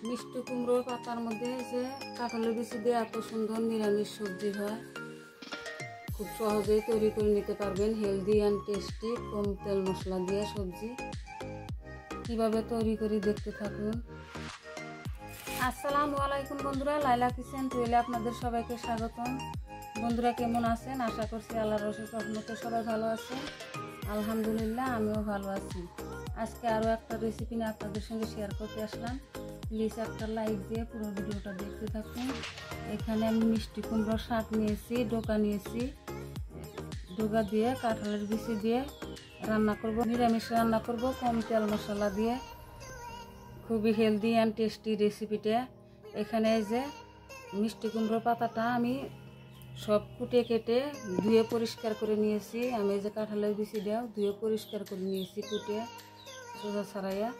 মিষ্টি কুমড়োর পাতার মধ্যে যে কাঁঠালের বিচি দিয়ে এত সুন্দর নিরামিষ সবজি হয়, খুব সহজেই তৈরি করে নিতে পারবেন। হেলদি অ্যান্ড টেস্টি, কম তেল মশলা দিয়ে সবজি কিভাবে তৈরি করি দেখতে থাকুন। আসসালামু আলাইকুম বন্ধুরা, লাইলা কিচেন টুয়েলে আপনাদের সবাইকে স্বাগতম। বন্ধুরা কেমন আছেন? আশা করছি আল্লাহর অশেষ রহমতে সবাই ভালো আছেন। আলহামদুলিল্লাহ, আমিও ভালো আছি। আজকে আরও একটা রেসিপি নিয়ে আপনাদের সঙ্গে শেয়ার করতে আসলাম। প্লিজ একটা লাইক দিয়ে পুরো ভিডিওটা দেখতে থাকুন। এখানে আমি মিষ্টি কুমড়োর শাক নিয়েছি, ডোকা নিয়েছি। ডোকা দিয়ে কাঁঠালের বিচি দিয়ে রান্না করব, নিরামিষ রান্না করব কম তেল মশলা দিয়ে। খুবই হেলদি অ্যান্ড টেস্টি রেসিপিটা। এখানে যে মিষ্টি কুমড়োর পাতাটা আমি সব কুটে কেটে ধুয়ে পরিষ্কার করে নিয়েছি। আমি এই যে কাঁঠালের বিচিটাও ধুয়ে পরিষ্কার করে নিয়েছি কুটে সোজা ছাড়াইয়া।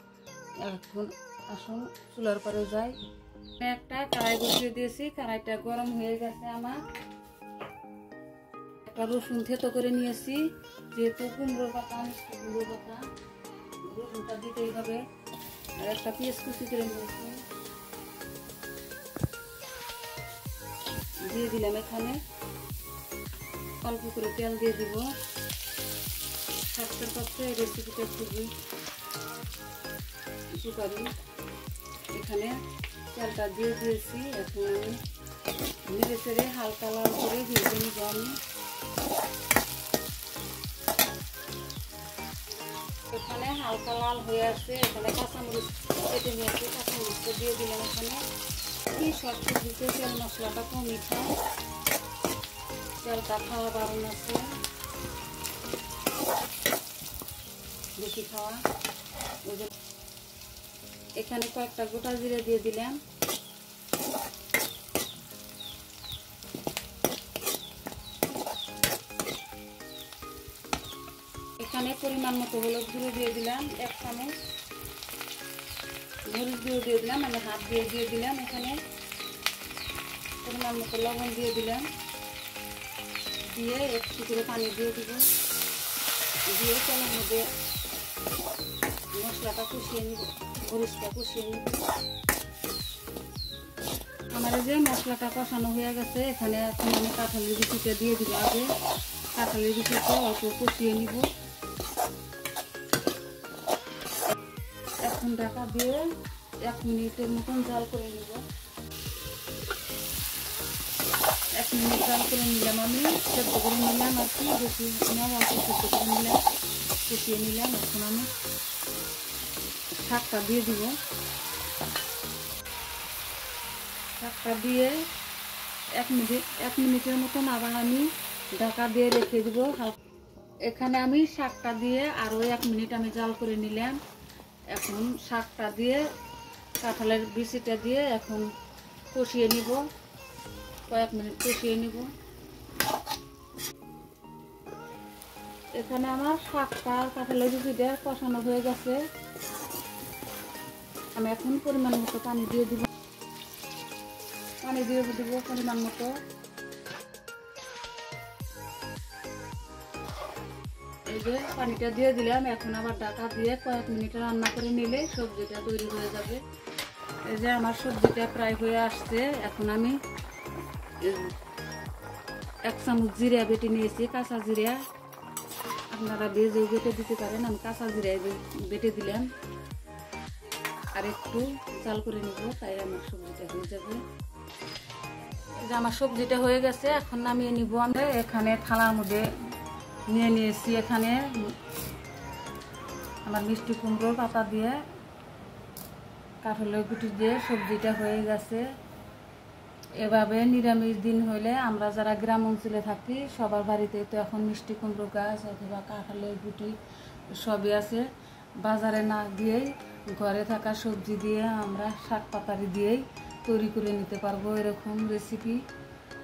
এখন আসুন চুলার পরে যাই। একটা কড়াই বসিয়ে দিয়েছি, কড়াইটা গরম হয়ে গেছে। আমার একটা রসুন থেতো করে নিয়েছি, যেহেতু কুমড়োর পাতা মিষ্টি কুমড়োর পাতা রসুনটা দিতেই হবে। আর একটা পেঁয়াজ কুচি করে নিয়েছি, দিয়ে দিলাম। এখানে অল্প করে তেল দিয়ে দিব। স্বাস্থ্যের পক্ষে এই রেসিপিটা খুবই উপকারী। এখানে তেলটা দিয়ে দিয়েছি। এখন আমি নেড়ে চেড়ে হালকা লাল করে ভেজে নিব। আমি এখানে হালকা লাল হয়ে আসছে। এখানে কাঁচামরিচ কেটে নিয়েছি, কাঁচামরিচটা দিয়ে দিলাম। এখানে কি সব সবজিতে তেল মশলাটা কমই খায়, তেলটা খাওয়া বারণ আছে, বেশি খাওয়া। এখানে কয়েকটা গোটা জিরে দিয়ে দিলাম। এখানে পরিমাণ মতো হলুদ গুঁড়ো দিয়ে দিলাম 1 চামচ, মরিচ গুঁড়ো দিয়ে দিলাম, আমি হাত দিয়ে দিলাম। এখানে পরিমাণ মতো লবণ দিয়ে দিলাম, দিয়ে একটু করে পানি দিয়ে দিব। দিয়ে তেলের মধ্যে মশলাটা কষিয়ে নিব, মরিচটা কষিয়ে নিব। আমার যে মশলাটা কষানো হয়ে গেছে, এখানে এখন আমি কাঁঠালের বিচিটা দিয়ে দিব। আগে কাঁঠালের বিচিটা অল্প কষিয়ে নিব। এখন ঢাকা দিয়ে 1 মিনিটের মতন জাল করে নিব। 1 মিনিট জাল করে নিলাম। আমি সেদ্ধ করে নিলাম আর কি, বেশি অল্প সেদ্ধ করে নিলাম, কষিয়ে নিলাম। এখন আমি শাকটা দিয়ে দিব। শাকটা দিয়ে 1 মিনিটের মতন আবার আমি ঢাকা দিয়ে রেখে দিব। এখানে আমি শাকটা দিয়ে আরও 1 মিনিট আমি জাল করে নিলাম। এখন শাকটা দিয়ে কাঁঠালের বিচিটা দিয়ে এখন কষিয়ে নিব, কয়েক মিনিট কষিয়ে নিব। এখানে আমার শাকটা আর কাঁঠালের বিচিটা কষানো হয়ে গেছে। আমি এখন পরিমাণ মতো পানি দিয়ে দিব, পানি দিয়ে দিব পরিমাণ মতো। এই যে পানিটা দিয়ে দিলাম। এখন আবার ঢাকা দিয়ে কয়েক মিনিট রান্না করে নিলে সবজিটা তৈরি হয়ে যাবে। এই যে আমার সবজিটা প্রায় হয়ে আসছে। এখন আমি 1 চামচ জিরা বেটে নিয়েছি, কাঁচা জিরা। আপনারা ভেজেও বেটে দিতে পারেন, আমি কাঁচা জিরা বেটে দিলাম। আর একটু জাল করে নিব, তাই আমার সবজিটা হয়ে যাবে। এই যে আমার সবজিটা হয়ে গেছে, এখন নামিয়ে নিব। আমরা এখানে থালার মধ্যে নিয়ে নিয়েছি। এখানে আমার মিষ্টি কুমড়োর পাতা দিয়ে কাঁঠালের গুটি দিয়ে সবজিটা হয়ে গেছে। এভাবে নিরামিষ দিন হইলে আমরা যারা গ্রাম অঞ্চলে থাকি সবার বাড়িতে তো এখন মিষ্টি কুমড়ো গাছ অথবা কাঁঠালের গুটি সবই আছে। বাজারে না দিয়েই ঘরে থাকা সবজি দিয়ে আমরা শাক পাতারি দিয়েই তৈরি করে নিতে পারবো এরকম রেসিপি।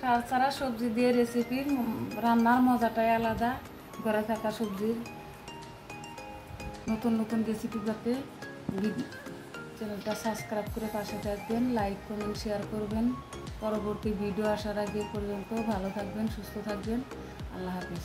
তাছাড়া সবজি দিয়ে রেসিপির রান্নার মজাটাই আলাদা। ঘরে থাকা সবজির নতুন নতুন রেসিপি পেতে চ্যানেলটা সাবস্ক্রাইব করে পাশে থাকবেন, লাইক কমেন্ট শেয়ার করবেন। পরবর্তী ভিডিও আসার আগে পর্যন্ত ভালো থাকবেন, সুস্থ থাকবেন। আল্লাহ হাফেজ।